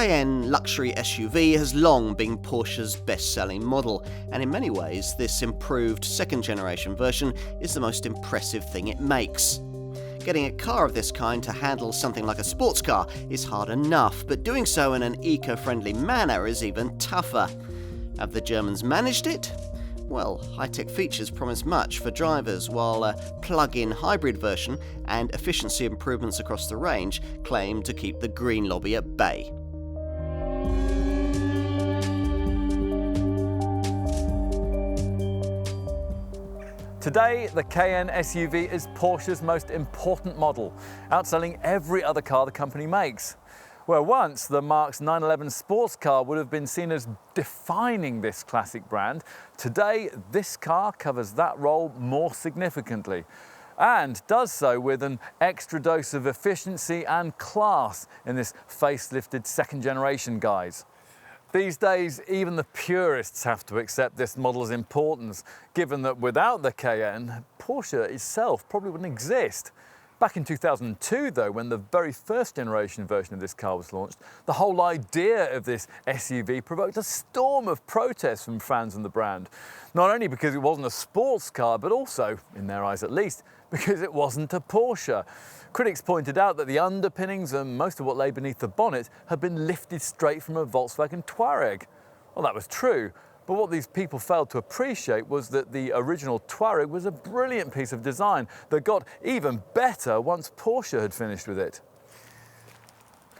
Cayenne luxury SUV has long been Porsche's best-selling model, and in many ways this improved second-generation version is the most impressive thing it makes. Getting a car of this kind to handle something like a sports car is hard enough, but doing so in an eco-friendly manner is even tougher. Have the Germans managed it? Well, high-tech features promise much for drivers, while a plug-in hybrid version and efficiency improvements across the range claim to keep the green lobby at bay. Today, the Cayenne SUV is Porsche's most important model, outselling every other car the company makes. Where once the Mark's 911 sports car would have been seen as defining this classic brand, today this car covers that role more significantly, and does so with an extra dose of efficiency and class in this facelifted second-generation guise. These days, even the purists have to accept this model's importance, given that without the Cayenne, Porsche itself probably wouldn't exist. Back in 2002, though, when the very first generation version of this car was launched, the whole idea of this SUV provoked a storm of protests from fans of the brand. Not only because it wasn't a sports car, but also, in their eyes at least, because it wasn't a Porsche. Critics pointed out that the underpinnings and most of what lay beneath the bonnet had been lifted straight from a Volkswagen Touareg. Well, that was true. But what these people failed to appreciate was that the original Touareg was a brilliant piece of design that got even better once Porsche had finished with it.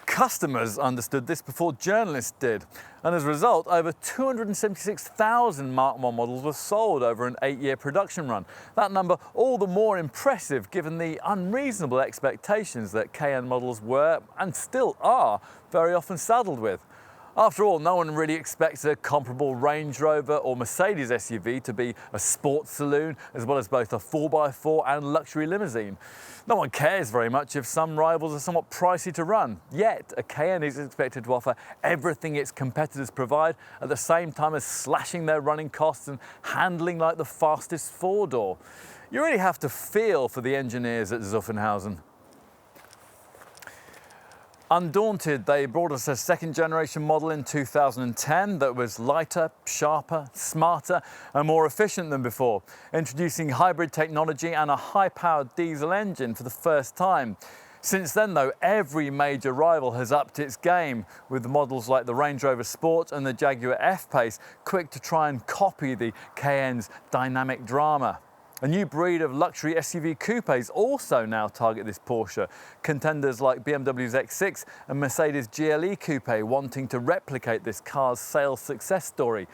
Customers understood this before journalists did, and as a result, over 276,000 Mark 1 models were sold over an 8-year production run. That number all the more impressive given the unreasonable expectations that Cayenne models were, and still are, very often saddled with. After all, no one really expects a comparable Range Rover or Mercedes SUV to be a sports saloon, as well as both a 4x4 and luxury limousine. No one cares very much if some rivals are somewhat pricey to run. Yet, a Cayenne is expected to offer everything its competitors provide, at the same time as slashing their running costs and handling like the fastest four-door. You really have to feel for the engineers at Zuffenhausen. Undaunted, they brought us a second-generation model in 2010 that was lighter, sharper, smarter and more efficient than before, introducing hybrid technology and a high-powered diesel engine for the first time. Since then, though, every major rival has upped its game, with models like the Range Rover Sport and the Jaguar F-Pace quick to try and copy the Cayenne's dynamic drama. A new breed of luxury SUV coupes also now target this Porsche, contenders like BMW's X6 and Mercedes GLE Coupe wanting to replicate this car's sales success story.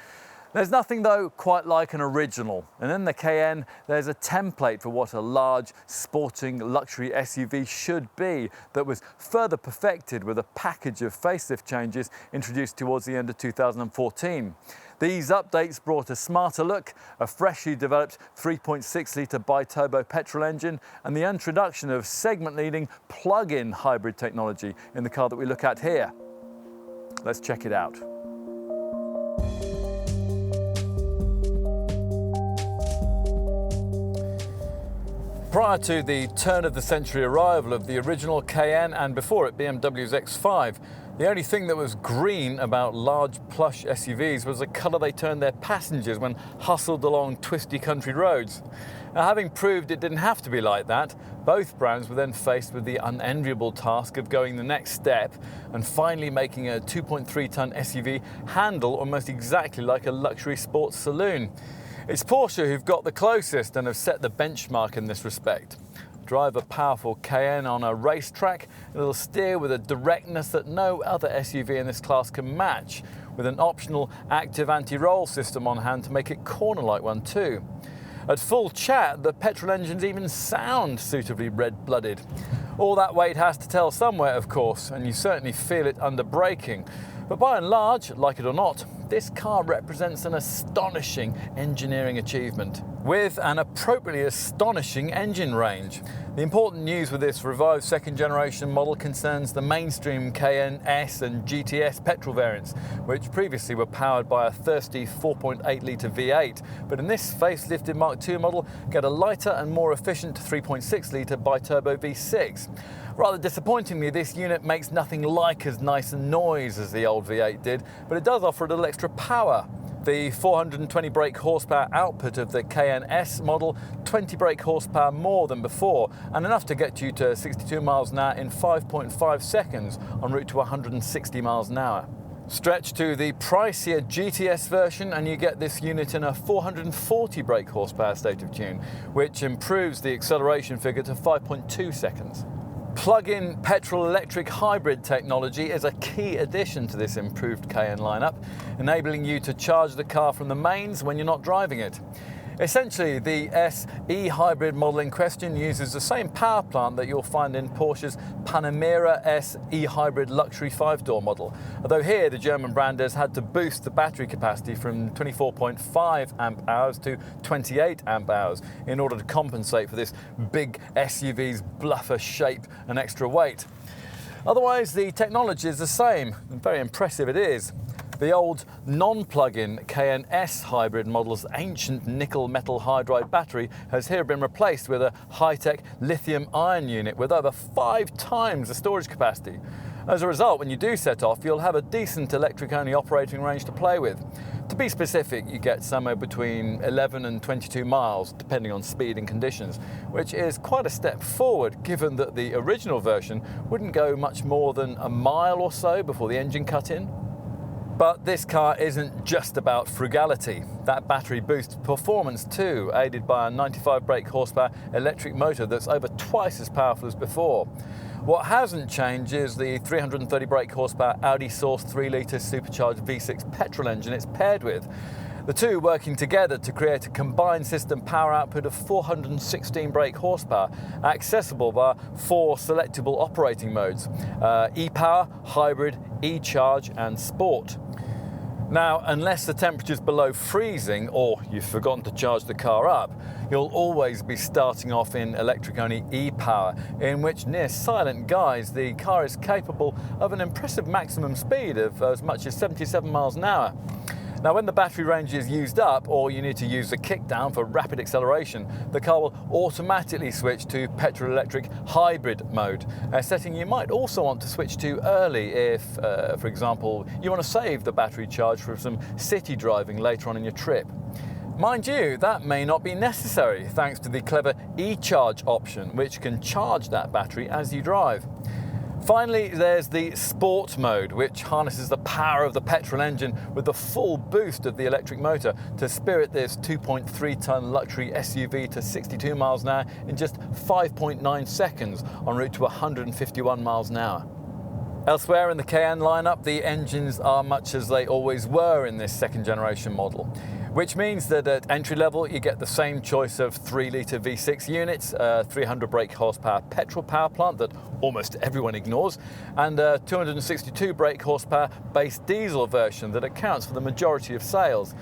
There's nothing, though, quite like an original, and in the Cayenne there's a template for what a large, sporting luxury SUV should be that was further perfected with a package of facelift changes introduced towards the end of 2014. These updates brought a smarter look, a freshly developed 3.6-litre bi-turbo petrol engine, and the introduction of segment-leading plug-in hybrid technology in the car that we look at here. Let's check it out. Prior to the turn-of-the-century arrival of the original Cayenne and before it BMW's X5, the only thing that was green about large plush SUVs was the colour they turned their passengers when hustled along twisty country roads. Now, having proved it didn't have to be like that, both brands were then faced with the unenviable task of going the next step and finally making a 2.3-tonne SUV handle almost exactly like a luxury sports saloon. It's Porsche who've got the closest and have set the benchmark in this respect. Drive a powerful Cayenne on a racetrack, it'll steer with a directness that no other SUV in this class can match, with an optional active anti-roll system on hand to make it corner like one too. At full chat, the petrol engines even sound suitably red-blooded. All that weight has to tell somewhere, of course, and you certainly feel it under braking. But by and large, like it or not, this car represents an astonishing engineering achievement. with an appropriately astonishing engine range. The important news with this revived second generation model concerns the mainstream Cayenne S and GTS petrol variants, which previously were powered by a thirsty 4.8 litre V8, but in this facelifted Mark II model get a lighter and more efficient 3.6 litre biturbo V6. Rather disappointingly, this unit makes nothing like as nice a noise as the old V8 did, but it does offer a little extra power. The 420 brake horsepower output of the Cayenne S model, 20 brake horsepower more than before, and enough to get you to 62 miles an hour in 5.5 seconds en route to 160 miles an hour. Stretch to the pricier GTS version and you get this unit in a 440 brake horsepower state of tune, which improves the acceleration figure to 5.2 seconds. Plug-in petrol-electric hybrid technology is a key addition to this improved Cayenne lineup, enabling you to charge the car from the mains when you're not driving it. Essentially, the SE hybrid model in question uses the same power plant that you'll find in Porsche's Panamera SE hybrid luxury 5-door model, although here the German brand has had to boost the battery capacity from 24.5 amp hours to 28 amp hours in order to compensate for this big SUV's bluffer shape and extra weight. Otherwise, the technology is the same, and very impressive it is. The old non-plug-in Cayenne S hybrid model's ancient nickel metal hydride battery has here been replaced with a high-tech lithium-ion unit with over 5 times the storage capacity. As a result, when you do set off, you'll have a decent electric-only operating range to play with. To be specific, you get somewhere between 11 and 22 miles, depending on speed and conditions, which is quite a step forward, given that the original version wouldn't go much more than a mile or so before the engine cut in. But this car isn't just about frugality. That battery boosts performance too, aided by a 95 brake horsepower electric motor that's over twice as powerful as before. What hasn't changed is the 330 brake horsepower Audi-sourced 3 litre supercharged V6 petrol engine it's paired with. The two working together to create a combined system power output of 416 brake horsepower, accessible via 4 selectable operating modes: e-power, hybrid, e-charge and sport. Now, unless the temperature's below freezing or you've forgotten to charge the car up, you'll always be starting off in electric-only e-power, in which, near silent guise, the car is capable of an impressive maximum speed of as much as 77 miles an hour. Now, when the battery range is used up, or you need to use the kickdown for rapid acceleration, the car will automatically switch to petrol-electric hybrid mode, a setting you might also want to switch to early if, for example, you want to save the battery charge for some city driving later on in your trip. Mind you, that may not be necessary, thanks to the clever e-charge option, which can charge that battery as you drive. Finally, there's the sport mode, which harnesses the power of the petrol engine with the full boost of the electric motor to spirit this 2.3-ton luxury SUV to 62 miles an hour in just 5.9 seconds en route to 151 miles an hour. Elsewhere in the Cayenne lineup, the engines are much as they always were in this second generation model, which means that at entry level you get the same choice of 3 litre V6 units, a 300 brake horsepower petrol power plant that almost everyone ignores, and a 262 brake horsepower base diesel version that accounts for the majority of sales,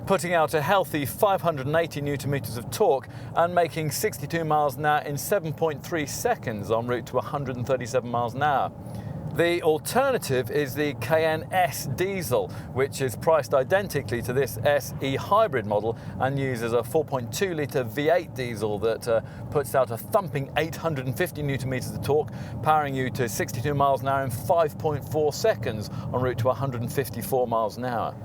putting out a healthy 580 newton-meters of torque and making 62 miles an hour in 7.3 seconds en route to 137 miles an hour. The alternative is the Cayenne S diesel, which is priced identically to this SE hybrid model and uses a 4.2 litre V8 diesel that puts out a thumping 850 newton-meters of torque, powering you to 62 miles an hour in 5.4 seconds en route to 154 miles an hour.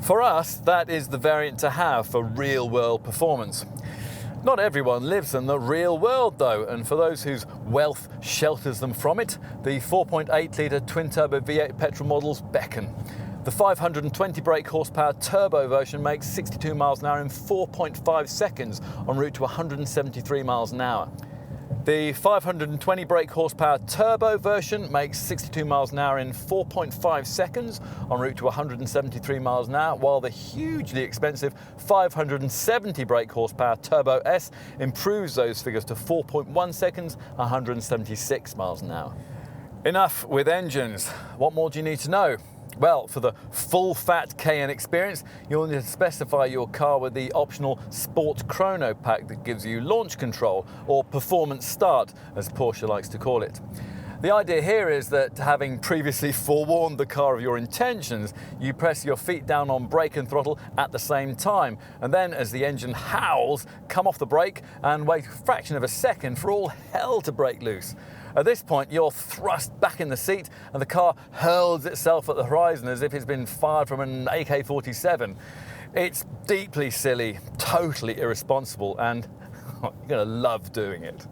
For us, that is the variant to have for real-world performance. Not everyone lives in the real world though, and for those whose wealth shelters them from it, the 4.8 litre twin-turbo V8 petrol models beckon. The 520 brake horsepower turbo version makes 62 miles an hour in 4.5 seconds en route to 173 miles an hour. The 520 brake horsepower turbo version makes 62 miles an hour in 4.5 seconds en route to 173 miles an hour, while the hugely expensive 570 brake horsepower turbo S improves those figures to 4.1 seconds, 176 miles an hour. Enough with engines. What more do you need to know? Well, for the full-fat Cayenne experience, you'll need to specify your car with the optional Sport Chrono pack that gives you launch control, or performance start, as Porsche likes to call it. The idea here is that, having previously forewarned the car of your intentions, you press your feet down on brake and throttle at the same time, and then as the engine howls, come off the brake and wait a fraction of a second for all hell to break loose. At this point, you're thrust back in the seat and the car hurls itself at the horizon as if it's been fired from an AK-47. It's deeply silly, totally irresponsible, and you're going to love doing it.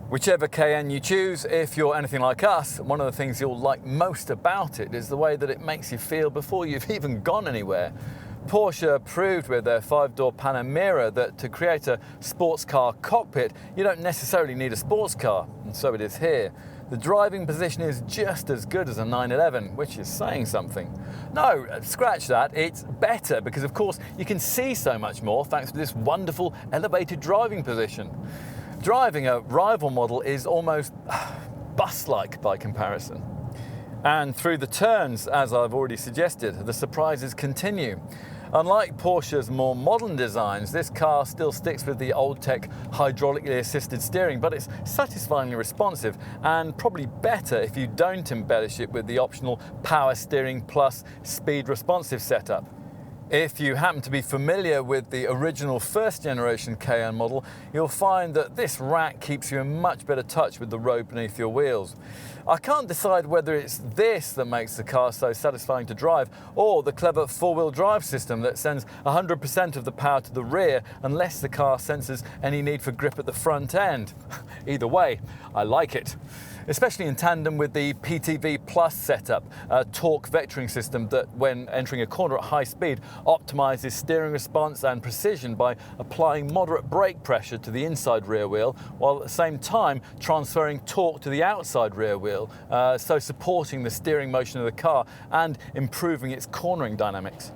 Whichever Cayenne you choose, if you're anything like us, one of the things you'll like most about it is the way that it makes you feel before you've even gone anywhere. Porsche proved with their 5-door Panamera that to create a sports car cockpit, you don't necessarily need a sports car, and so it is here. The driving position is just as good as a 911, which is saying something. No, scratch that, it's better because of course you can see so much more thanks to this wonderful elevated driving position. Driving a rival model is almost bus-like by comparison. And through the turns, as I've already suggested, the surprises continue. Unlike Porsche's more modern designs, this car still sticks with the old-tech hydraulically assisted steering, but it's satisfyingly responsive and probably better if you don't embellish it with the optional power steering plus speed responsive setup. If you happen to be familiar with the original first-generation Cayenne model, you'll find that this rack keeps you in much better touch with the road beneath your wheels. I can't decide whether it's this that makes the car so satisfying to drive, or the clever four-wheel drive system that sends 100% of the power to the rear unless the car senses any need for grip at the front end. Either way, I like it. Especially in tandem with the PTV Plus setup, a torque vectoring system that, when entering a corner at high speed, optimizes steering response and precision by applying moderate brake pressure to the inside rear wheel, while at the same time transferring torque to the outside rear wheel, so supporting the steering motion of the car and improving its cornering dynamics.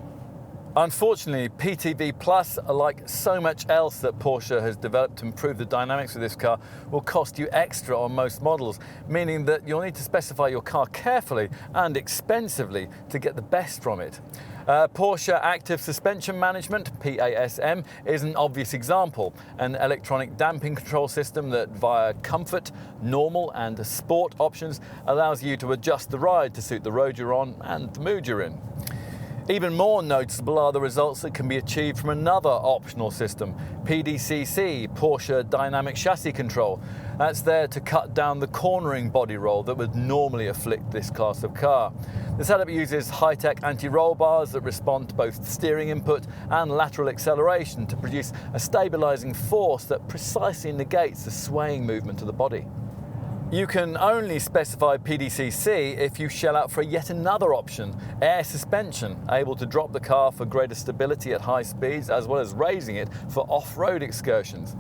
Unfortunately, PTV Plus, like so much else that Porsche has developed to improve the dynamics of this car, will cost you extra on most models, meaning that you'll need to specify your car carefully and expensively to get the best from it. Porsche Active Suspension Management, PASM, is an obvious example, an electronic damping control system that via comfort, normal and sport options allows you to adjust the ride to suit the road you're on and the mood you're in. Even more noticeable are the results that can be achieved from another optional system, PDCC, Porsche Dynamic Chassis Control. That's there to cut down the cornering body roll that would normally afflict this class of car. The setup uses high-tech anti-roll bars that respond to both steering input and lateral acceleration to produce a stabilizing force that precisely negates the swaying movement of the body. You can only specify PDCC if you shell out for yet another option, air suspension, able to drop the car for greater stability at high speeds as well as raising it for off-road excursions.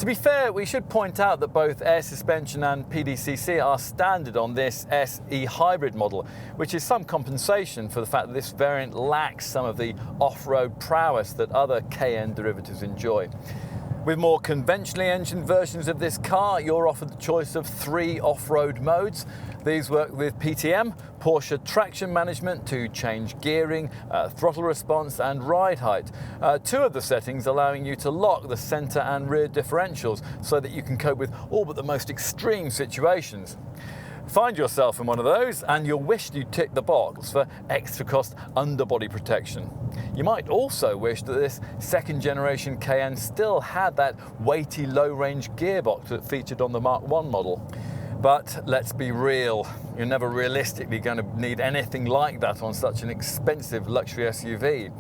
To be fair, we should point out that both air suspension and PDCC are standard on this SE hybrid model, which is some compensation for the fact that this variant lacks some of the off-road prowess that other Cayenne derivatives enjoy. With more conventionally engined versions of this car, you're offered the choice of 3 off-road modes. These work with PTM, Porsche Traction Management to change gearing, throttle response and ride height. 2 of the settings allowing you to lock the centre and rear differentials so that you can cope with all but the most extreme situations. Find yourself in one of those and you'll wish you ticked the box for extra cost underbody protection. You might also wish that this second generation Cayenne still had that weighty low range gearbox that featured on the Mark I model. But let's be real, you're never realistically going to need anything like that on such an expensive luxury SUV.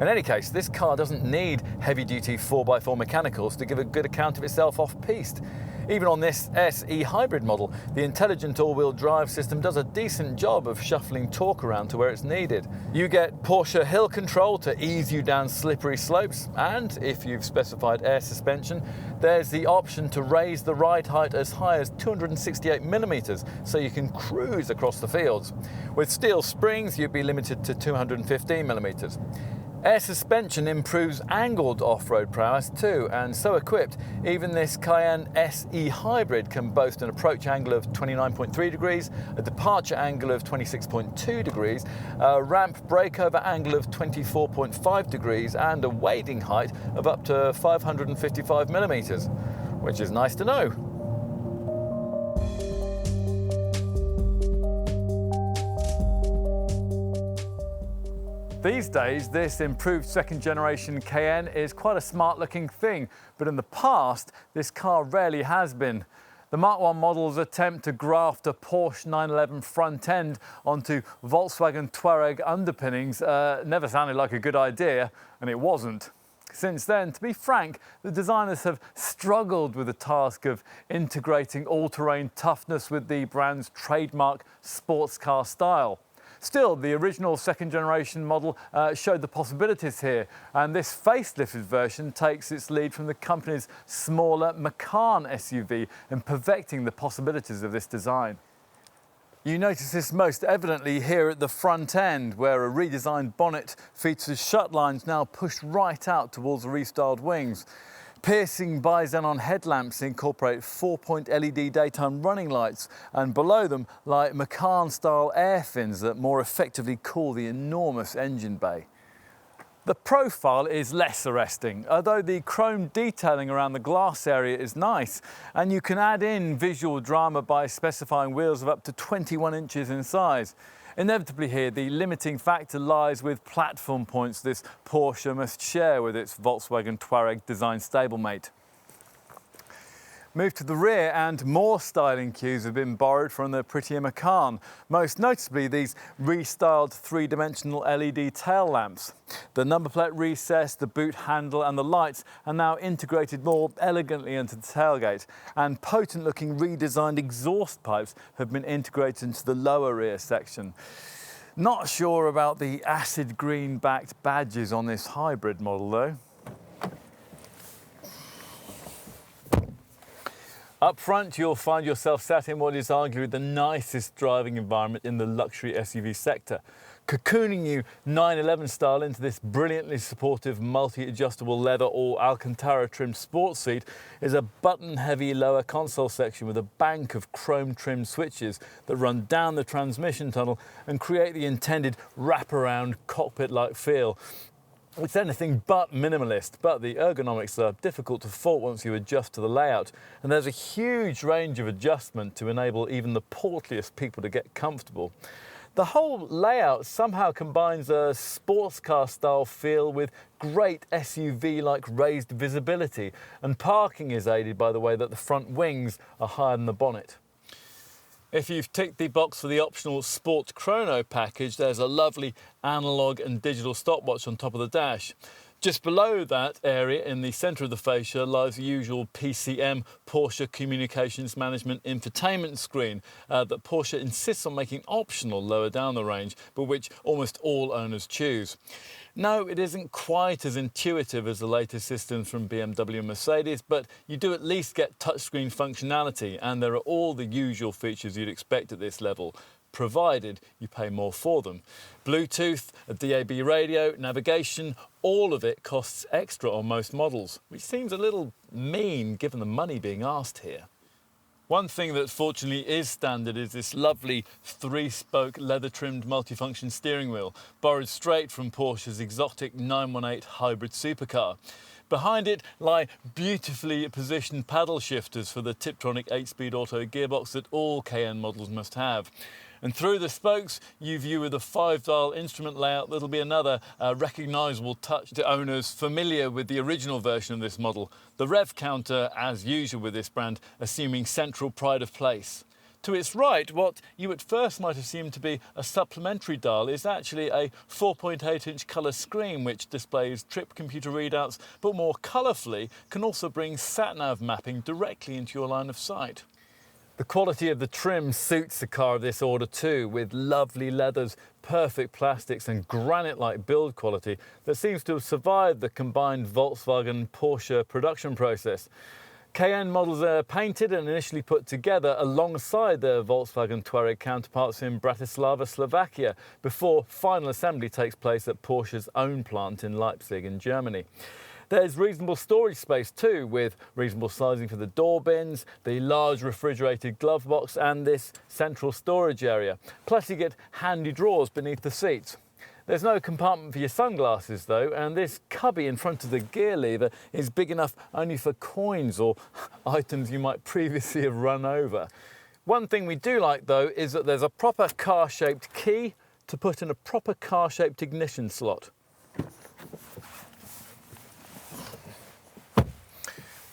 In any case, this car doesn't need heavy-duty 4x4 mechanicals to give a good account of itself off-piste. Even on this SE hybrid model, the intelligent all-wheel drive system does a decent job of shuffling torque around to where it's needed. You get Porsche Hill Control to ease you down slippery slopes, and if you've specified air suspension, there's the option to raise the ride height as high as 268mm, so you can cruise across the fields. With steel springs, you'd be limited to 215mm. Air suspension improves angled off-road prowess too, and so equipped, even this Cayenne SE Hybrid can boast an approach angle of 29.3 degrees, a departure angle of 26.2 degrees, a ramp breakover angle of 24.5 degrees, and a wading height of up to 555 millimeters, which is nice to know. These days, this improved second generation Cayenne is quite a smart looking thing, but in the past, this car rarely has been. The Mark I model's attempt to graft a Porsche 911 front end onto Volkswagen Touareg underpinnings never sounded like a good idea, and it wasn't. Since then, to be frank, the designers have struggled with the task of integrating all-terrain toughness with the brand's trademark sports car style. Still, the original second generation model showed the possibilities here, and this facelifted version takes its lead from the company's smaller Macan SUV in perfecting the possibilities of this design. You notice this most evidently here at the front end, where a redesigned bonnet features shut lines now pushed right out towards the restyled wings. Piercing bi-xenon headlamps incorporate 4-point LED daytime running lights, and below them lie Macan-style air fins that more effectively cool the enormous engine bay. The profile is less arresting, although the chrome detailing around the glass area is nice, and you can add in visual drama by specifying wheels of up to 21 inches in size. Inevitably here, the limiting factor lies with platform points this Porsche must share with its Volkswagen Touareg design stablemate. Move to the rear and more styling cues have been borrowed from the prettier Macan, most noticeably these restyled three-dimensional LED tail lamps. The number plate recess, the boot handle and the lights are now integrated more elegantly into the tailgate, and potent-looking redesigned exhaust pipes have been integrated into the lower rear section. Not sure about the acid green-backed badges on this hybrid model though. Up front, you'll find yourself sat in what is arguably the nicest driving environment in the luxury SUV sector. Cocooning you 911 style into this brilliantly supportive multi-adjustable leather or Alcantara trimmed sports seat is a button-heavy lower console section with a bank of chrome-trimmed switches that run down the transmission tunnel and create the intended wraparound cockpit-like feel. It's anything but minimalist, but the ergonomics are difficult to fault once you adjust to the layout, and there's a huge range of adjustment to enable even the portliest people to get comfortable. The whole layout somehow combines a sports car style feel with great SUV-like raised visibility, and parking is aided by the way that the front wings are higher than the bonnet. If you've ticked the box for the optional Sport Chrono package, there's a lovely analog and digital stopwatch on top of the dash. Just below that area, in the centre of the fascia, lies the usual PCM Porsche Communications Management infotainment screen that Porsche insists on making optional lower down the range, but which almost all owners choose. No, it isn't quite as intuitive as the latest systems from BMW and Mercedes, but you do at least get touchscreen functionality, and there are all the usual features you'd expect at this level, provided you pay more for them. Bluetooth, a DAB radio, navigation, all of it costs extra on most models, which seems a little mean given the money being asked here. One thing that fortunately is standard is this lovely three-spoke leather-trimmed multifunction steering wheel, borrowed straight from Porsche's exotic 918 hybrid supercar. Behind it lie beautifully positioned paddle shifters for the Tiptronic 8-speed auto gearbox that all Cayenne models must have. And through the spokes, you view with a 5-dial instrument layout that'll be another recognisable touch to owners familiar with the original version of this model. The rev counter, as usual with this brand, assuming central pride of place. To its right, what you at first might assume to be a supplementary dial is actually a 4.8-inch colour screen which displays trip computer readouts, but more colourfully can also bring sat-nav mapping directly into your line of sight. The quality of the trim suits a car of this order too, with lovely leathers, perfect plastics and granite-like build quality that seems to have survived the combined Volkswagen-Porsche production process. Cayenne models are painted and initially put together alongside their Volkswagen Touareg counterparts in Bratislava, Slovakia, before final assembly takes place at Porsche's own plant in Leipzig in Germany. There's reasonable storage space too, with reasonable sizing for the door bins, the large refrigerated glove box and this central storage area. Plus you get handy drawers beneath the seats. There's no compartment for your sunglasses though, and this cubby in front of the gear lever is big enough only for coins or items you might previously have run over. One thing we do like though is that there's a proper car-shaped key to put in a proper car-shaped ignition slot.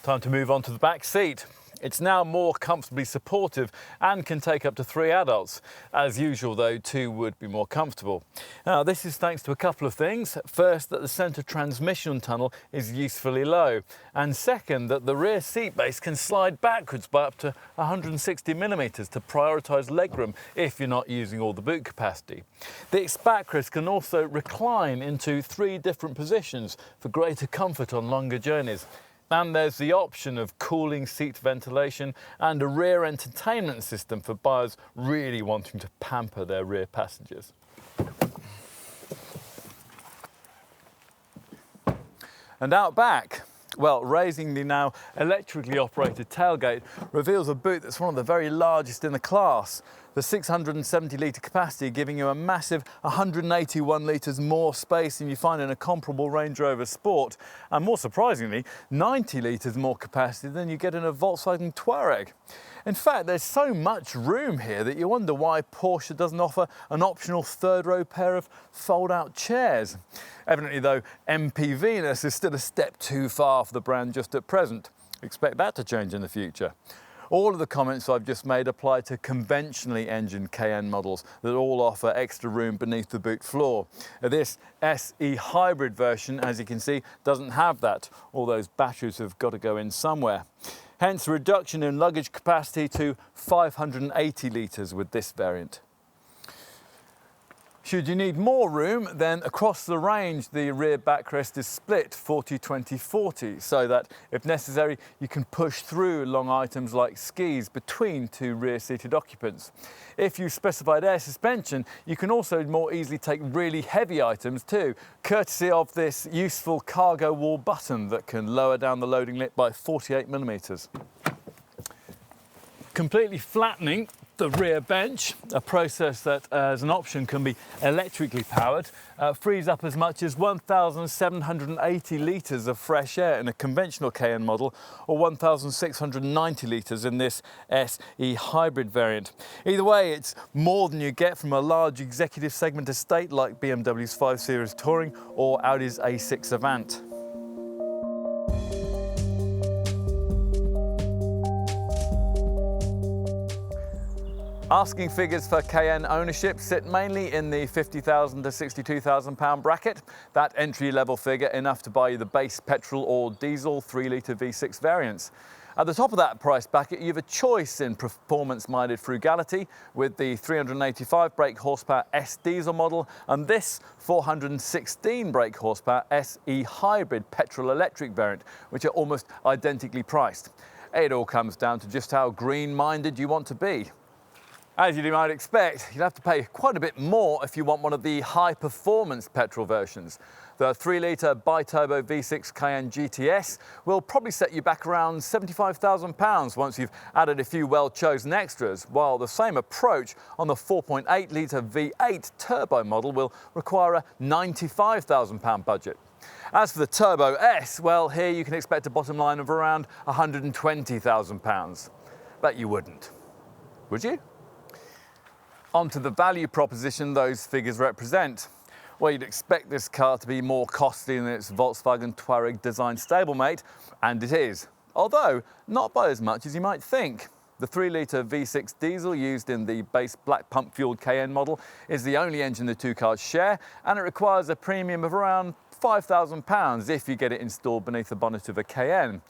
Time to move on to the back seat. It's now more comfortably supportive and can take up to 3 adults. As usual though, 2 would be more comfortable. Now this is thanks to a couple of things. First, that the centre transmission tunnel is usefully low. And second, that the rear seat base can slide backwards by up to 160mm to prioritise legroom if you're not using all the boot capacity. The backrest can also recline into 3 different positions for greater comfort on longer journeys. And there's the option of cooling seat ventilation and a rear entertainment system for buyers really wanting to pamper their rear passengers. And out back, well, raising the now electrically operated tailgate reveals a boot that's one of the very largest in the class. The 670-litre capacity giving you a massive 181 litres more space than you find in a comparable Range Rover Sport, and more surprisingly, 90 litres more capacity than you get in a Volkswagen Touareg. In fact, there's so much room here that you wonder why Porsche doesn't offer an optional third-row pair of fold-out chairs. Evidently, though, MPV-ness is still a step too far for the brand just at present. Expect that to change in the future. All of the comments I've just made apply to conventionally engined Cayenne models that all offer extra room beneath the boot floor. This SE hybrid version, as you can see, doesn't have that. All those batteries have got to go in somewhere. Hence, a reduction in luggage capacity to 580 litres with this variant. Should you need more room, then across the range the rear backrest is split 40-20-40, so that if necessary you can push through long items like skis between 2 rear-seated occupants. If you specified air suspension, you can also more easily take really heavy items too, courtesy of this useful cargo wall button that can lower down the loading lip by 48mm. Completely flattening the rear bench, a process that as an option can be electrically powered, frees up as much as 1,780 litres of fresh air in a conventional Cayenne model, or 1,690 litres in this SE hybrid variant. Either way, it's more than you get from a large executive segment estate like BMW's 5 Series Touring or Audi's A6 Avant. Asking figures for Cayenne ownership sit mainly in the £50,000 to £62,000 bracket. That entry-level figure enough to buy you the base petrol or diesel 3-litre V6 variants. At the top of that price bracket, you have a choice in performance-minded frugality with the 385 brake horsepower S diesel model and this 416 brake horsepower SE hybrid petrol-electric variant, which are almost identically priced. It all comes down to just how green-minded you want to be. As you might expect, you'll have to pay quite a bit more if you want one of the high-performance petrol versions. The 3-litre bi-turbo V6 Cayenne GTS will probably set you back around £75,000 once you've added a few well-chosen extras, while the same approach on the 4.8-litre V8 turbo model will require a £95,000 budget. As for the Turbo S, well, here you can expect a bottom line of around £120,000. Bet you wouldn't. Would you? On to the value proposition those figures represent. Well, you'd expect this car to be more costly than its Volkswagen Touareg design stablemate, and it is, although not by as much as you might think. The 3-litre V6 diesel used in the base black pump-fueled Cayenne model is the only engine the 2 cars share, and it requires a premium of around £5,000 if you get it installed beneath the bonnet of a Cayenne.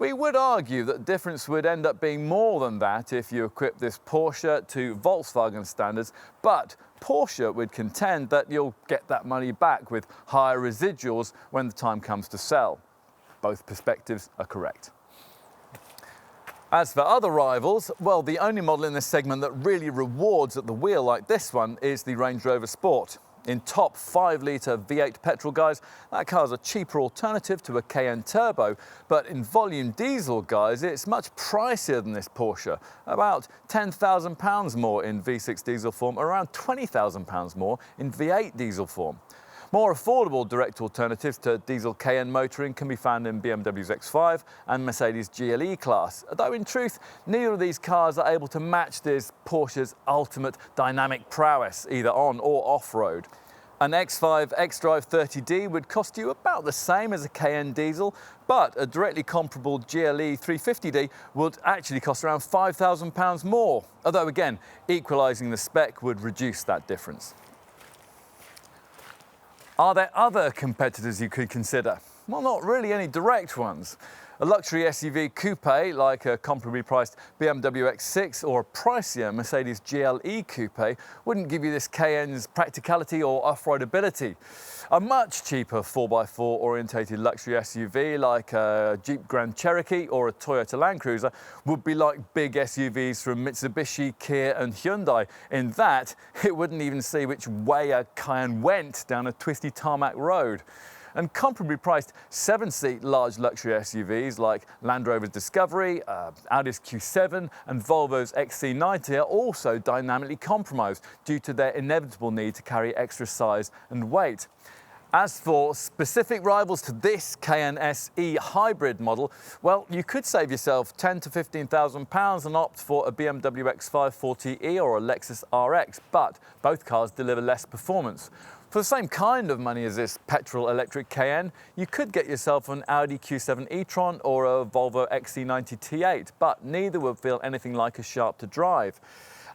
We would argue that the difference would end up being more than that if you equip this Porsche to Volkswagen standards, but Porsche would contend that you'll get that money back with higher residuals when the time comes to sell. Both perspectives are correct. As for other rivals, well, the only model in this segment that really rewards at the wheel like this one is the Range Rover Sport. In top 5-litre V8 petrol, guys, that car's a cheaper alternative to a Cayenne Turbo, but in volume diesel, guys, it's much pricier than this Porsche, about £10,000 more in V6 diesel form, around £20,000 more in V8 diesel form. More affordable direct alternatives to diesel Cayenne motoring can be found in BMW's X5 and Mercedes GLE class, though in truth, neither of these cars are able to match this Porsche's ultimate dynamic prowess, either on or off-road. An X5 xDrive 30D would cost you about the same as a Cayenne diesel, but a directly comparable GLE 350D would actually cost around £5,000 more, although again, equalising the spec would reduce that difference. Are there other competitors you could consider? Well, not really any direct ones. A luxury SUV coupe like a comparably priced BMW X6 or a pricier Mercedes GLE coupe wouldn't give you this Cayenne's practicality or off-road ability. A much cheaper 4x4 orientated luxury SUV like a Jeep Grand Cherokee or a Toyota Land Cruiser would be like big SUVs from Mitsubishi, Kia and Hyundai in that it wouldn't even see which way a Cayenne went down a twisty tarmac road. And comparably priced 7-seat large luxury SUVs like Land Rover's Discovery, Audi's Q7 and Volvo's XC90 are also dynamically compromised due to their inevitable need to carry extra size and weight. As for specific rivals to this Cayenne SE hybrid model, well, you could save yourself £10,000 to £15,000 and opt for a BMW X5 40e or a Lexus RX, but both cars deliver less performance. For the same kind of money as this petrol-electric Cayenne, you could get yourself an Audi Q7 e-tron or a Volvo XC90 T8, but neither would feel anything like as sharp to drive.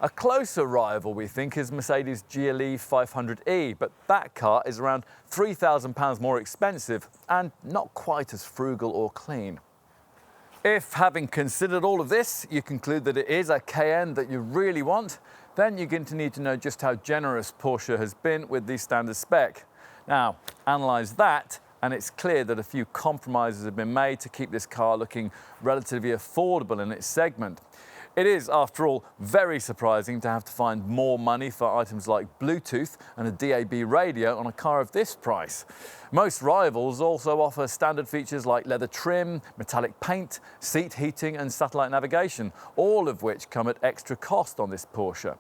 A closer rival, we think, is Mercedes GLE 500e, but that car is around £3,000 more expensive and not quite as frugal or clean. If, having considered all of this, you conclude that it is a Cayenne that you really want, then you're going to need to know just how generous Porsche has been with the standard spec. Now, analyse that, and it's clear that a few compromises have been made to keep this car looking relatively affordable in its segment. It is, after all, very surprising to have to find more money for items like Bluetooth and a DAB radio on a car of this price. Most rivals also offer standard features like leather trim, metallic paint, seat heating and satellite navigation, all of which come at extra cost on this Porsche.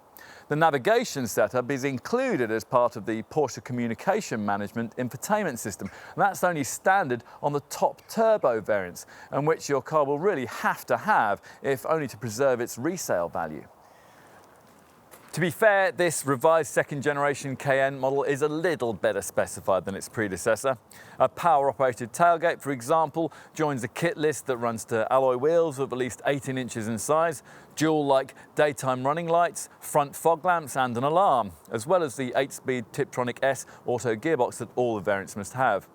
The navigation setup is included as part of the Porsche Communication Management infotainment system, and that's only standard on the top turbo variants, and which your car will really have to have, if only to preserve its resale value. To be fair, this revised second-generation Cayenne model is a little better specified than its predecessor. A power-operated tailgate, for example, joins a kit list that runs to alloy wheels of at least 18 inches in size, dual-like daytime running lights, front fog lamps and an alarm, as well as the 8-speed Tiptronic S auto gearbox that all the variants must have.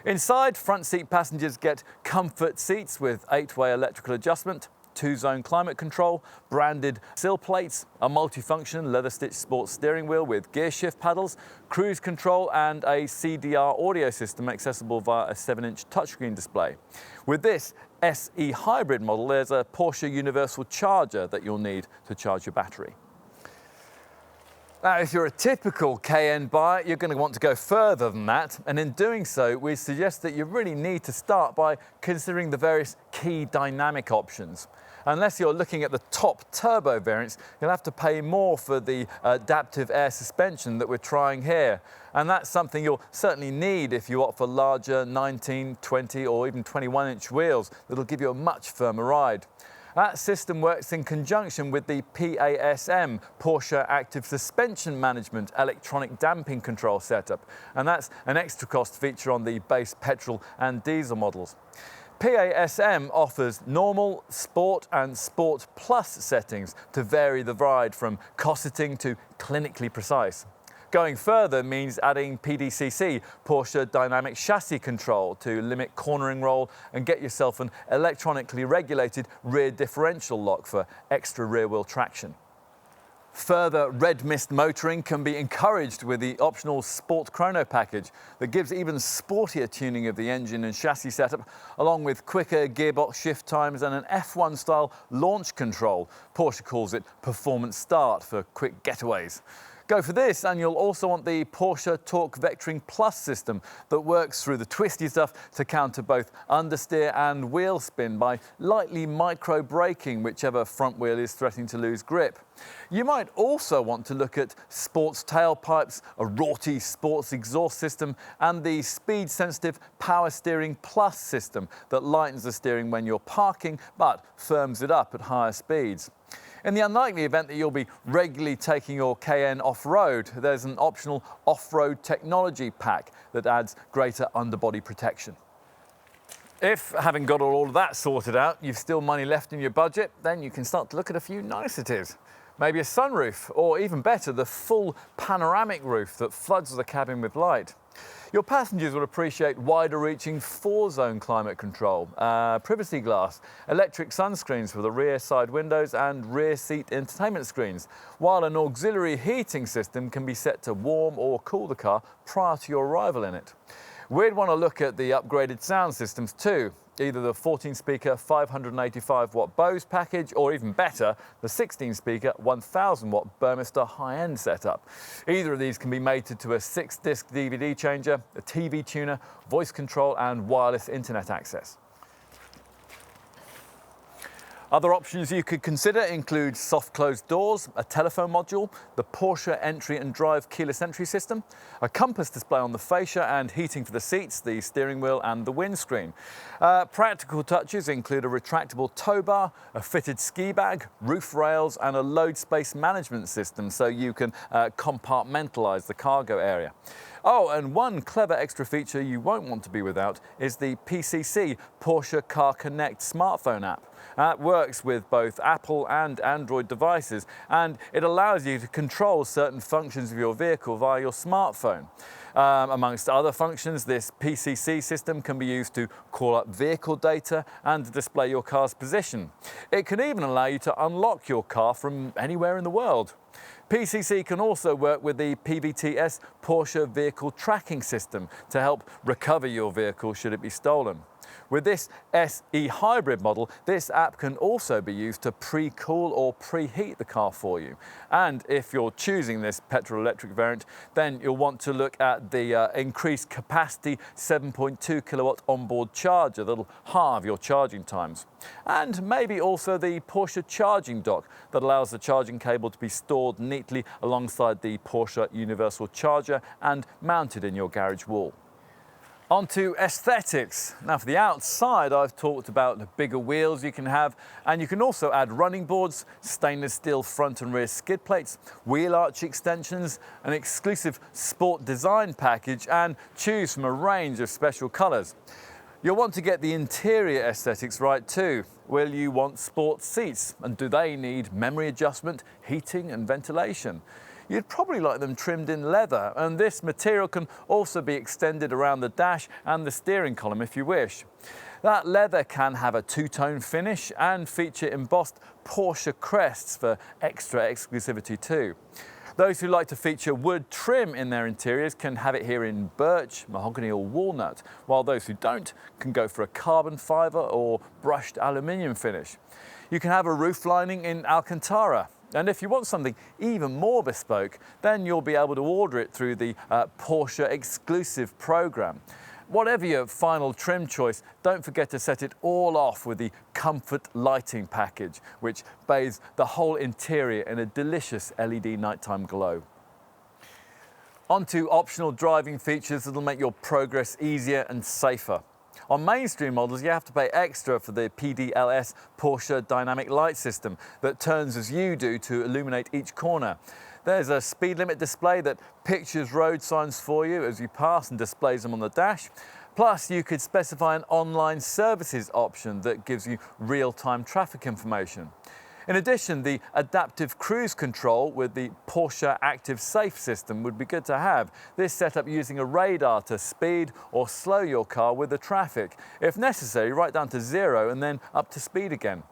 Inside, front seat passengers get comfort seats with 8-way electrical adjustment, 2-zone climate control, branded sill plates, a multifunction leather-stitched sports steering wheel with gear shift paddles, cruise control and a CDR audio system accessible via a 7-inch touchscreen display. With this SE hybrid model, there's a Porsche universal charger that you'll need to charge your battery. Now, if you're a typical Cayenne buyer, you're going to want to go further than that, and in doing so, we suggest that you really need to start by considering the various key dynamic options. Unless you're looking at the top turbo variants, you'll have to pay more for the adaptive air suspension that we're trying here. And that's something you'll certainly need if you opt for larger 19, 20 or even 21-inch wheels that'll give you a much firmer ride. That system works in conjunction with the PASM, Porsche Active Suspension Management electronic damping control setup, and that's an extra cost feature on the base petrol and diesel models. PASM offers normal, sport and sport plus settings to vary the ride from cosseting to clinically precise. Going further means adding PDCC, Porsche Dynamic Chassis Control, to limit cornering roll and get yourself an electronically regulated rear differential lock for extra rear wheel traction. Further red mist motoring can be encouraged with the optional Sport Chrono package that gives even sportier tuning of the engine and chassis setup, along with quicker gearbox shift times and an F1 style launch control. Porsche calls it Performance Start for quick getaways. Go for this, and you'll also want the Porsche Torque Vectoring Plus system that works through the twisty stuff to counter both understeer and wheel spin by lightly micro braking whichever front wheel is threatening to lose grip. You might also want to look at sports tailpipes, a raughty sports exhaust system, and the speed-sensitive Power Steering Plus system that lightens the steering when you're parking but firms it up at higher speeds. In the unlikely event that you'll be regularly taking your Cayenne off-road, there's an optional off-road technology pack that adds greater underbody protection. If, having got all of that sorted out, you've still money left in your budget, then you can start to look at a few niceties. Maybe a sunroof, or even better, the full panoramic roof that floods the cabin with light. Your passengers will appreciate wider-reaching 4-zone climate control, privacy glass, electric sunscreens for the rear side windows and rear seat entertainment screens, while an auxiliary heating system can be set to warm or cool the car prior to your arrival in it. We'd want to look at the upgraded sound systems too, either the 14-speaker 585-watt Bose package, or even better, the 16-speaker 1000-watt Burmester high-end setup. Either of these can be mated to a 6-disc DVD changer, a TV tuner, voice control and wireless internet access. Other options you could consider include soft closed doors, a telephone module, the Porsche entry and drive keyless entry system, a compass display on the fascia and heating for the seats, the steering wheel and the windscreen. Practical touches include a retractable tow bar, a fitted ski bag, roof rails and a load space management system so you can compartmentalise the cargo area. Oh, and one clever extra feature you won't want to be without is the PCC Porsche Car Connect smartphone app. That works with both Apple and Android devices, and it allows you to control certain functions of your vehicle via your smartphone. Amongst other functions, this PCC system can be used to call up vehicle data and display your car's position. It can even allow you to unlock your car from anywhere in the world. PCC can also work with the PVTS Porsche Vehicle Tracking System to help recover your vehicle should it be stolen. With this SE hybrid model, this app can also be used to pre-cool or preheat the car for you. And if you're choosing this petrol-electric variant, then you'll want to look at the increased capacity 7.2 kilowatt onboard charger that'll halve your charging times. And maybe also the Porsche charging dock that allows the charging cable to be stored neatly alongside the Porsche universal charger and mounted in your garage wall. On to aesthetics. Now for the outside, I've talked about the bigger wheels you can have, and you can also add running boards, stainless steel front and rear skid plates, wheel arch extensions, an exclusive sport design package, and choose from a range of special colours. You'll want to get the interior aesthetics right too. Will you want sport seats, and do they need memory adjustment, heating and ventilation? You'd probably like them trimmed in leather, and this material can also be extended around the dash and the steering column if you wish. That leather can have a two-tone finish and feature embossed Porsche crests for extra exclusivity too. Those who like to feature wood trim in their interiors can have it here in birch, mahogany or walnut, while those who don't can go for a carbon fibre or brushed aluminium finish. You can have a roof lining in Alcantara. And if you want something even more bespoke, then you'll be able to order it through the Porsche exclusive program. Whatever your final trim choice, don't forget to set it all off with the Comfort Lighting package, which bathes the whole interior in a delicious LED nighttime glow. On to optional driving features that'll make your progress easier and safer. On mainstream models, you have to pay extra for the PDLS Porsche Dynamic Light System that turns as you do to illuminate each corner. There's a speed limit display that pictures road signs for you as you pass and displays them on the dash. Plus, you could specify an online services option that gives you real-time traffic information. In addition, the adaptive cruise control with the Porsche Active Safe system would be good to have. This setup using a radar to speed or slow your car with the traffic. If necessary, right down to 0 and then up to speed again.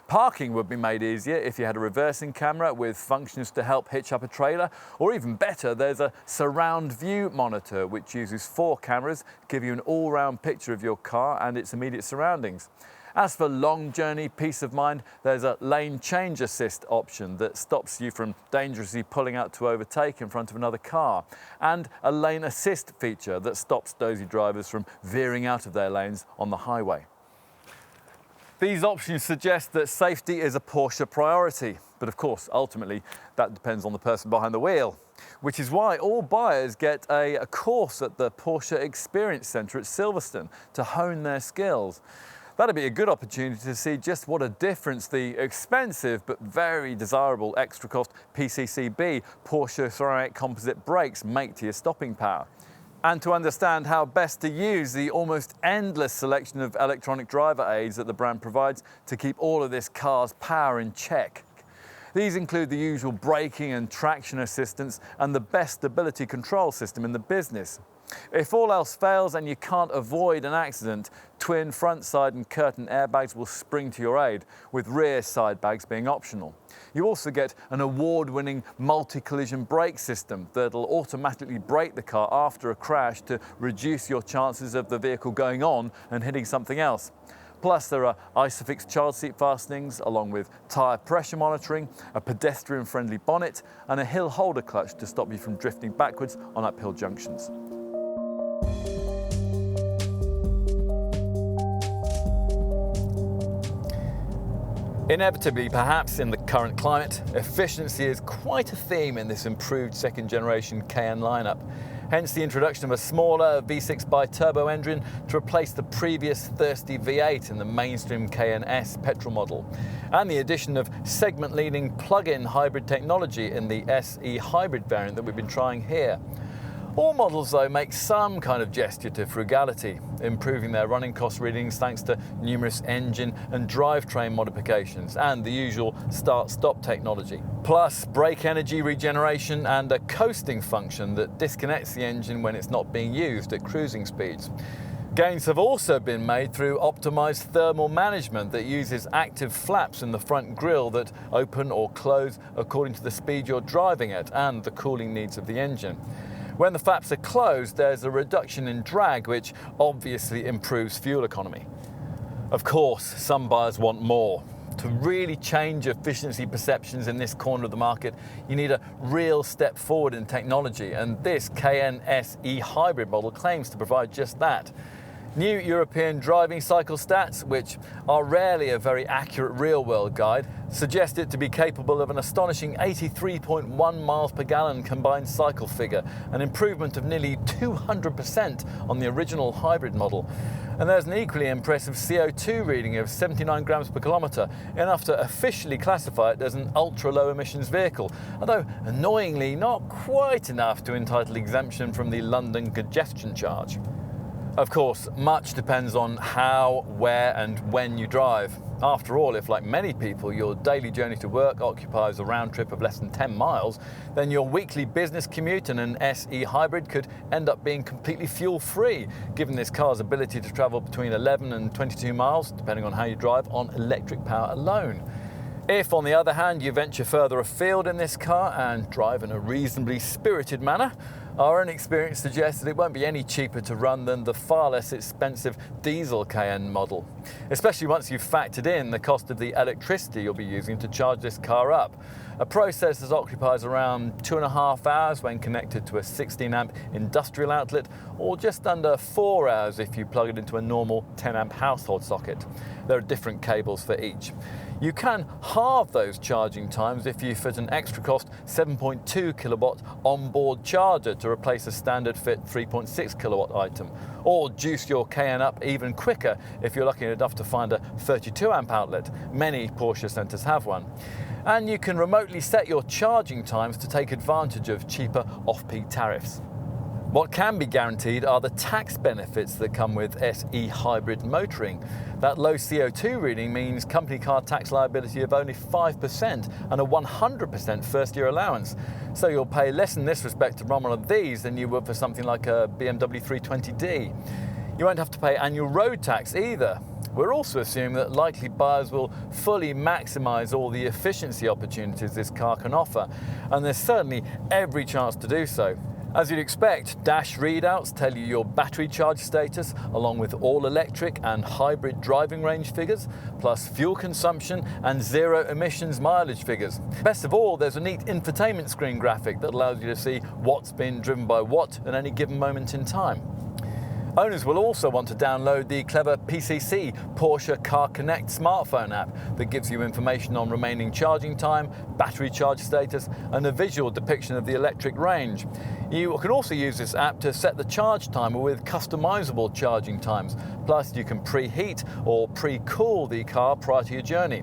Parking would be made easier if you had a reversing camera with functions to help hitch up a trailer, or even better, there's a surround view monitor which uses 4 cameras to give you an all-round picture of your car and its immediate surroundings. As for long journey peace of mind, there's a lane change assist option that stops you from dangerously pulling out to overtake in front of another car, and a lane assist feature that stops dozy drivers from veering out of their lanes on the highway. These options suggest that safety is a Porsche priority, but of course, ultimately, that depends on the person behind the wheel, which is why all buyers get a course at the Porsche Experience Centre at Silverstone to hone their skills. That'd be a good opportunity to see just what a difference the expensive but very desirable extra cost PCCB Porsche Touareg composite brakes make to your stopping power, and to understand how best to use the almost endless selection of electronic driver aids that the brand provides to keep all of this car's power in check. These include the usual braking and traction assistance and the best stability control system in the business. If all else fails and you can't avoid an accident, twin front, side and curtain airbags will spring to your aid, with rear side bags being optional. You also get an award-winning multi-collision brake system that'll automatically brake the car after a crash to reduce your chances of the vehicle going on and hitting something else. Plus, there are ISOFIX child seat fastenings, along with tyre pressure monitoring, a pedestrian-friendly bonnet, and a hill holder clutch to stop you from drifting backwards on uphill junctions. Inevitably, perhaps in the current climate, efficiency is quite a theme in this improved second-generation Cayenne lineup. Hence the introduction of a smaller V6 bi-turbo engine to replace the previous thirsty V8 in the mainstream Cayenne S petrol model, and the addition of segment-leading plug-in hybrid technology in the SE hybrid variant that we've been trying here. All models, though, make some kind of gesture to frugality, improving their running cost readings thanks to numerous engine and drivetrain modifications and the usual start-stop technology. Plus, brake energy regeneration and a coasting function that disconnects the engine when it's not being used at cruising speeds. Gains have also been made through optimized thermal management that uses active flaps in the front grille that open or close according to the speed you're driving at and the cooling needs of the engine. When the flaps are closed, there's a reduction in drag, which obviously improves fuel economy. Of course, some buyers want more. To really change efficiency perceptions in this corner of the market, you need a real step forward in technology, and this Cayenne SE hybrid model claims to provide just that. New European driving cycle stats, which are rarely a very accurate real-world guide, suggest it to be capable of an astonishing 83.1 miles per gallon combined cycle figure, an improvement of nearly 200% on the original hybrid model. And there's an equally impressive CO2 reading of 79 grams per kilometre, enough to officially classify it as an ultra-low emissions vehicle, although annoyingly not quite enough to entitle exemption from the London congestion charge. Of course, much depends on how, where and when you drive. After all, if like many people, your daily journey to work occupies a round trip of less than 10 miles, then your weekly business commute in an SE hybrid could end up being completely fuel-free, given this car's ability to travel between 11 and 22 miles, depending on how you drive, on electric power alone. If, on the other hand, you venture further afield in this car and drive in a reasonably spirited manner, our own experience suggests that it won't be any cheaper to run than the far less expensive diesel Cayenne model, especially once you've factored in the cost of the electricity you'll be using to charge this car up, a process that occupies around 2.5 hours when connected to a 16-amp industrial outlet, or just under 4 hours if you plug it into a normal 10-amp household socket. There are different cables for each. You can halve those charging times if you fit an extra cost 7.2 kilowatt onboard charger to replace a standard fit 3.6 kilowatt item, or juice your Cayenne up even quicker if you're lucky enough to find a 32 amp outlet. Many Porsche centres have one. And you can remotely set your charging times to take advantage of cheaper off-peak tariffs. What can be guaranteed are the tax benefits that come with SE hybrid motoring. That low CO2 reading means company car tax liability of only 5% and a 100% first-year allowance. So you'll pay less in this respect to run one of these than you would for something like a BMW 320d. You won't have to pay annual road tax either. We're also assuming that likely buyers will fully maximise all the efficiency opportunities this car can offer, and there's certainly every chance to do so. As you'd expect, dash readouts tell you your battery charge status, along with all electric and hybrid driving range figures, plus fuel consumption and zero emissions mileage figures. Best of all, there's a neat infotainment screen graphic that allows you to see what's been driven by what at any given moment in time. Owners will also want to download the clever PCC Porsche Car Connect smartphone app that gives you information on remaining charging time, battery charge status, and a visual depiction of the electric range. You can also use this app to set the charge timer with customizable charging times. Plus, you can preheat or pre-cool the car prior to your journey.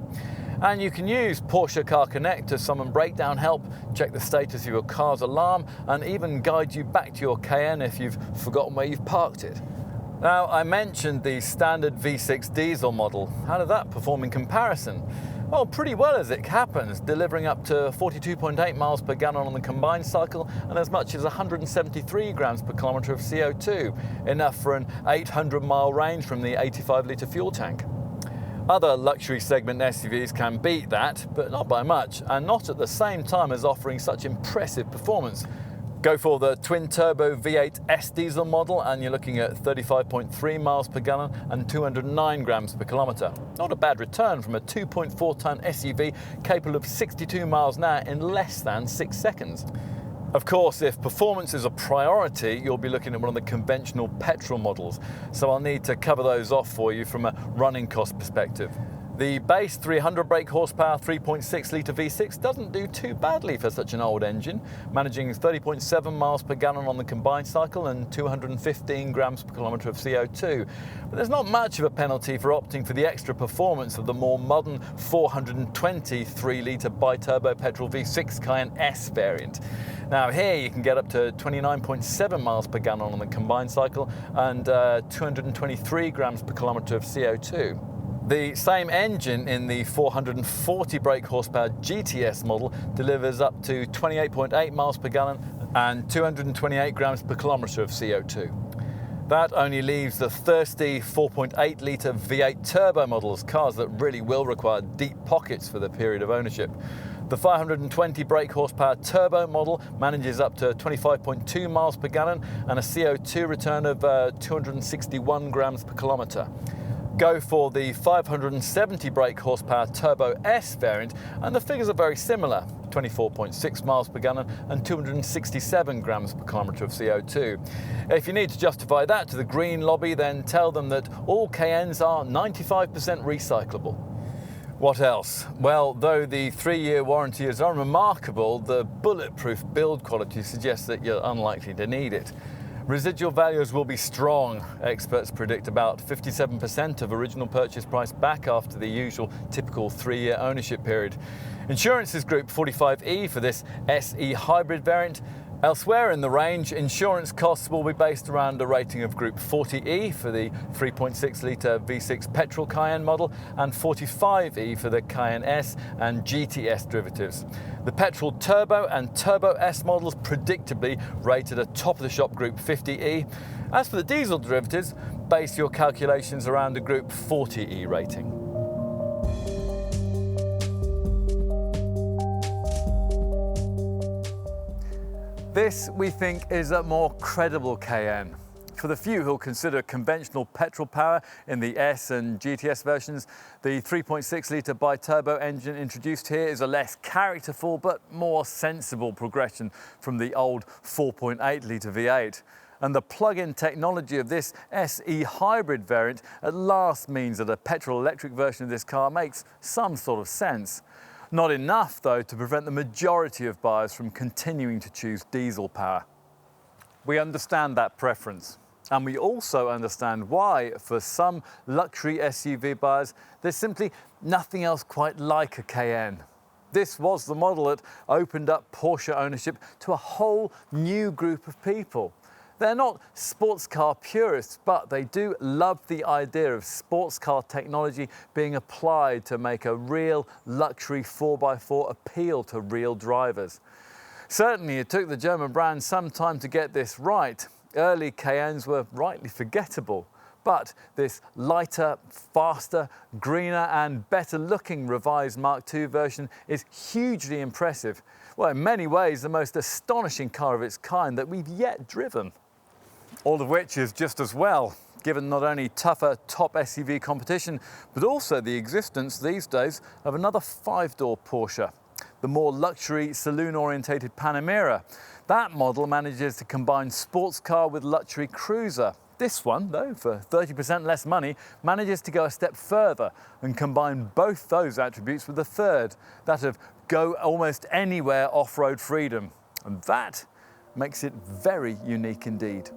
And you can use Porsche Car Connect to summon breakdown help, check the status of your car's alarm, and even guide you back to your Cayenne if you've forgotten where you've parked it. Now, I mentioned the standard V6 diesel model. How did that perform in comparison? Well, pretty well as it happens, delivering up to 42.8 miles per gallon on the combined cycle and as much as 173 grams per kilometre of CO2, enough for an 800-mile range from the 85-litre fuel tank. Other luxury segment SUVs can beat that, but not by much, and not at the same time as offering such impressive performance. Go for the twin-turbo V8 S diesel model and you're looking at 35.3 miles per gallon and 209 grams per kilometre. Not a bad return from a 2.4-tonne SUV capable of 62 miles an hour in less than 6 seconds. Of course, if performance is a priority, you'll be looking at one of the conventional petrol models, so I'll need to cover those off for you from a running cost perspective. The base 300 brake horsepower 3.6 litre V6 doesn't do too badly for such an old engine, managing 30.7 miles per gallon on the combined cycle and 215 grams per kilometre of CO2. But there's not much of a penalty for opting for the extra performance of the more modern 423 litre bi-turbo petrol V6 Cayenne S variant. Now here you can get up to 29.7 miles per gallon on the combined cycle and 223 grams per kilometre of CO2. The same engine in the 440 brake horsepower GTS model delivers up to 28.8 miles per gallon and 228 grams per kilometre of CO2. That only leaves the thirsty 4.8 litre V8 turbo models, cars that really will require deep pockets for the period of ownership. The 520 brake horsepower turbo model manages up to 25.2 miles per gallon and a CO2 return of 261 grams per kilometre. Go for the 570 brake horsepower Turbo S variant and the figures are very similar, 24.6 miles per gallon and 267 grams per kilometre of CO2. If you need to justify that to the green lobby, then tell them that all Cayennes are 95% recyclable. What else? Well, though the 3-year warranty is unremarkable, the bulletproof build quality suggests that you're unlikely to need it. Residual values will be strong. Experts predict about 57% of original purchase price back after the usual typical 3-year ownership period. Insurance is Group 45E for this SE hybrid variant. Elsewhere in the range, insurance costs will be based around a rating of Group 40E for the 3.6 litre V6 petrol Cayenne model and 45E for the Cayenne S and GTS derivatives. The petrol turbo and turbo S models predictably rated a top-of-the-shop Group 50E. As for the diesel derivatives, base your calculations around a Group 40E rating. This, we think, is a more credible Cayenne. For the few who'll consider conventional petrol power in the S and GTS versions, the 3.6 litre bi-turbo engine introduced here is a less characterful but more sensible progression from the old 4.8 litre V8. And the plug-in technology of this SE hybrid variant at last means that a petrol-electric version of this car makes some sort of sense. Not enough, though, to prevent the majority of buyers from continuing to choose diesel power. We understand that preference, and we also understand why, for some luxury SUV buyers, there's simply nothing else quite like a Cayenne. This was the model that opened up Porsche ownership to a whole new group of people. They're not sports car purists, but they do love the idea of sports car technology being applied to make a real luxury 4x4 appeal to real drivers. Certainly, it took the German brand some time to get this right. Early Cayennes were rightly forgettable. But this lighter, faster, greener and better looking revised Mark II version is hugely impressive. Well, in many ways the most astonishing car of its kind that we've yet driven. All of which is just as well, given not only tougher top SUV competition, but also the existence these days of another 5-door Porsche, the more luxury saloon-orientated Panamera. That model manages to combine sports car with luxury cruiser. This one, though, for 30% less money, manages to go a step further and combine both those attributes with a third, that of go almost anywhere off-road freedom. And that makes it very unique indeed.